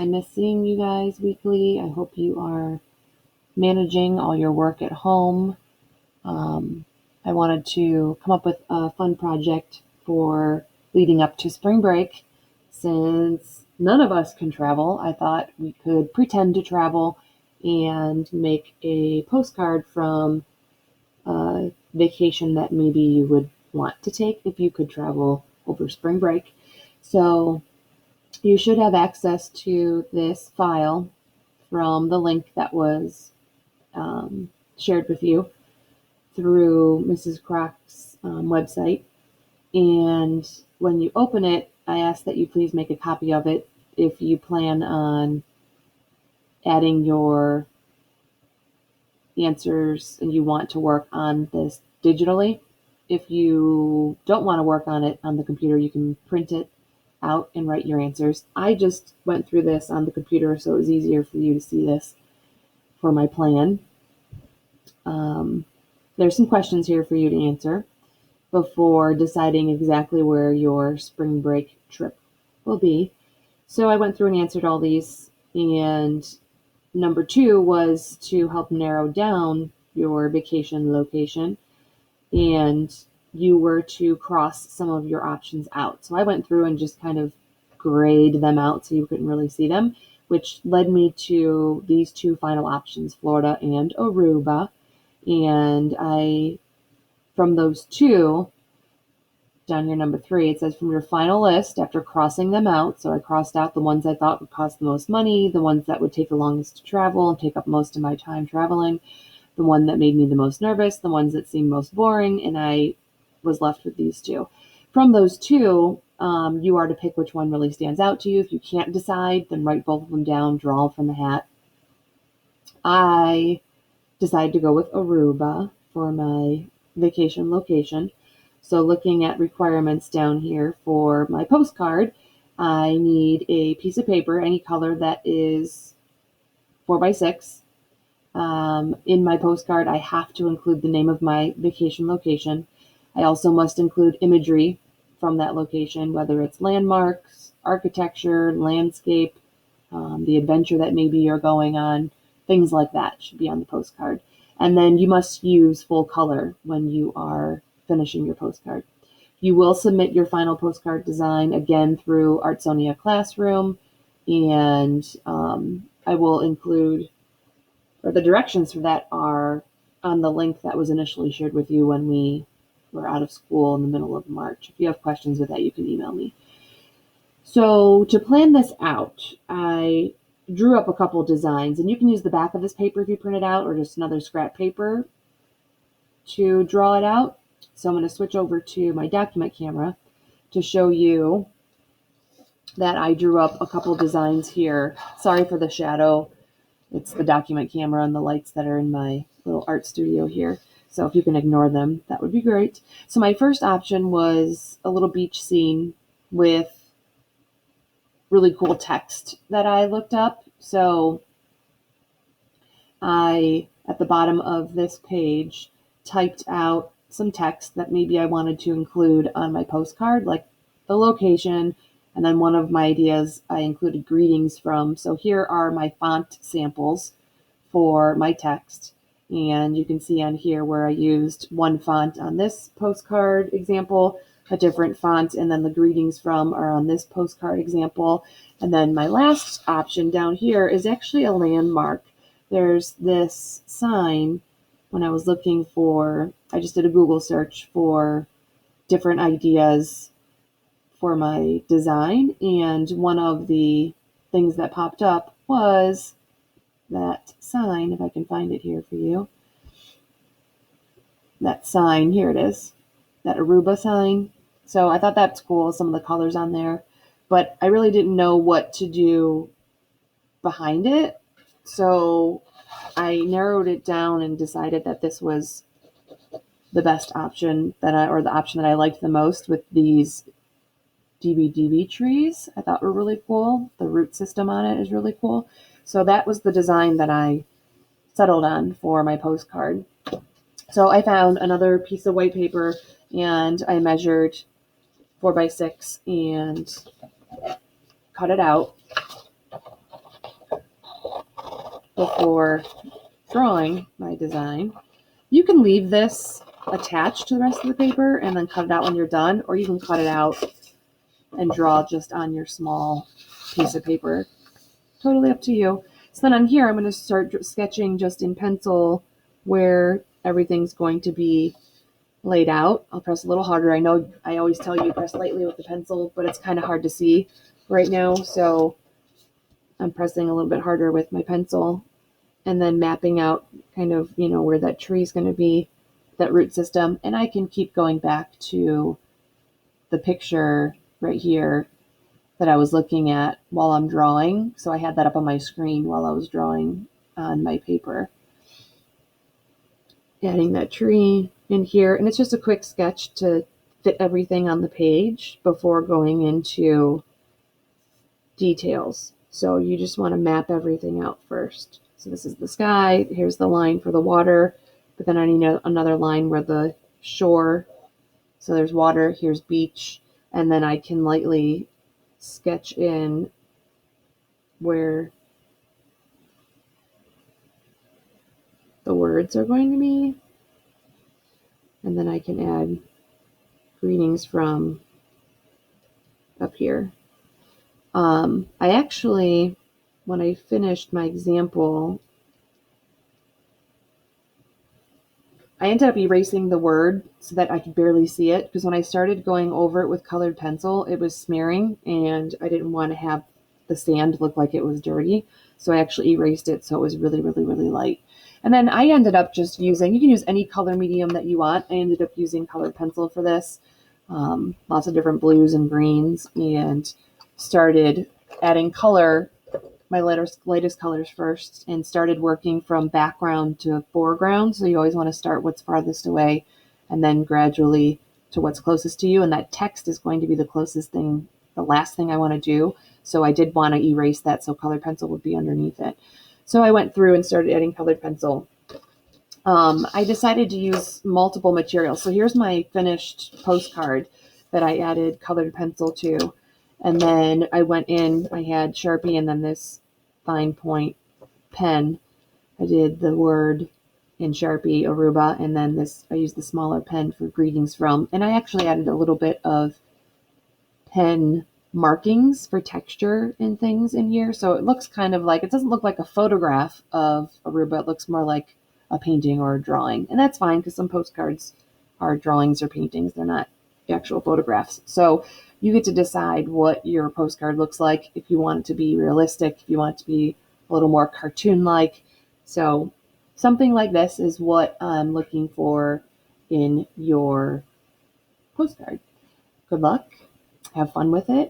I miss seeing you guys weekly. I hope you are managing all your work at home. Um, I wanted to come up with a fun project for leading up to spring break. Since none of us can travel, I thought we could pretend to travel and make a postcard from a vacation that maybe you would want to take if you could travel over spring break. So you should have access to this file from the link that was shared with you through Mrs. Croc's website. And when you open it, I ask that you please make a copy of it if you plan on adding your answers and you want to work on this digitally. If you don't want to work on it on the computer, you can print it out and write your answers. I just went through this on the computer, so it was easier for you to see this for my plan. There's some questions here for you to answer before deciding exactly where your spring break trip will be. So I went through and answered all these, and number 2 was to help narrow down your vacation location, and you were to cross some of your options out. So I went through and just kind of grayed them out so you couldn't really see them, which led me to these 2 final options, Florida and Aruba. And from those 2, down here, number 3, it says from your final list after crossing them out. So I crossed out the ones I thought would cost the most money, the ones that would take the longest to travel and take up most of my time traveling, the one that made me the most nervous, the ones that seemed most boring, and I was left with these 2. From those 2, you are to pick which one really stands out to you. If you can't decide, then write both of them down, draw from the hat. I decided to go with Aruba for my vacation location. So looking at requirements down here for my postcard, I need a piece of paper, any color that is 4x6. In my postcard, I have to include the name of my vacation location. I also must include imagery from that location, whether it's landmarks, architecture, landscape, the adventure that maybe you're going on, things like that should be on the postcard. And then you must use full color when you are finishing your postcard. You will submit your final postcard design again through Artsonia Classroom, and I will include, or the directions for that are on the link that was initially shared with you when we were out of school in the middle of March. If you have questions with that, you can email me. So to plan this out, I drew up a couple designs, and you can use the back of this paper if you print it out, or just another scrap paper to draw it out. So I'm going to switch over to my document camera to show you that I drew up a couple designs here. Sorry for the shadow. It's the document camera and the lights that are in my little art studio here. So if you can ignore them, that would be great. So my first option was a little beach scene with really cool text that I looked up. So at the bottom of this page, typed out some text that maybe I wanted to include on my postcard, like the location, and then one of my ideas I included greetings from. So here are my font samples for my text. And you can see on here where I used one font on this postcard example, a different font, and then the greetings from are on this postcard example. And then my last option down here is actually a landmark. There's this sign. When I was looking for, I just did a Google search for different ideas for my design, and one of the things that popped up was that sign, if I can find it here for you. That sign, here it is, that Aruba sign. So I thought that's cool, some of the colors on there, but I really didn't know what to do behind it. So I narrowed it down and decided that this was the best option or the option that I liked the most with these DBDB trees. I thought were really cool. The root system on it is really cool. So that was the design that I settled on for my postcard. So I found another piece of white paper and I measured 4x6 and cut it out. before drawing my design. You can leave this attached to the rest of the paper and then cut it out when you're done, or you can cut it out and draw just on your small piece of paper. Totally up to you. So then on here, I'm going to start sketching just in pencil where everything's going to be laid out. I'll press a little harder. I know I always tell you press lightly with the pencil, but it's kind of hard to see right now. So I'm pressing a little bit harder with my pencil and then mapping out kind of, where that tree is going to be, that root system. And I can keep going back to the picture right here that I was looking at while I'm drawing. So I had that up on my screen while I was drawing on my paper. Adding that tree in here. And it's just a quick sketch to fit everything on the page before going into details. So you just want to map everything out first. So this is the sky. Here's the line for the water. But then I need another line where the shore. So there's water. Here's beach. And then I can lightly sketch in where the words are going to be. And then I can add greetings from up here. I actually, when I finished my example, I ended up erasing the word so that I could barely see it, because when I started going over it with colored pencil, it was smearing and I didn't want to have the sand look like it was dirty. So I actually erased it so it was really, really, really light. And then I ended up just using, you can use any color medium that you want. I ended up using colored pencil for this, lots of different blues and greens, and started adding color, my latest colors first, and started working from background to foreground. So you always want to start what's farthest away and then gradually to what's closest to you. And that text is going to be the closest thing, the last thing I want to do. So I did want to erase that so colored pencil would be underneath it. So I went through and started adding colored pencil. I decided to use multiple materials. So here's my finished postcard that I added colored pencil to. And then I went in, I had Sharpie and then this fine point pen. I did the word in Sharpie, Aruba, and then this, I used the smaller pen for greetings from. And I actually added a little bit of pen markings for texture and things in here. So it looks kind of like, it doesn't look like a photograph of Aruba. It looks more like a painting or a drawing. And that's fine because some postcards are drawings or paintings. They're not actual photographs. So you get to decide what your postcard looks like, if you want it to be realistic, if you want it to be a little more cartoon-like. So something like this is what I'm looking for in your postcard. Good luck. Have fun with it.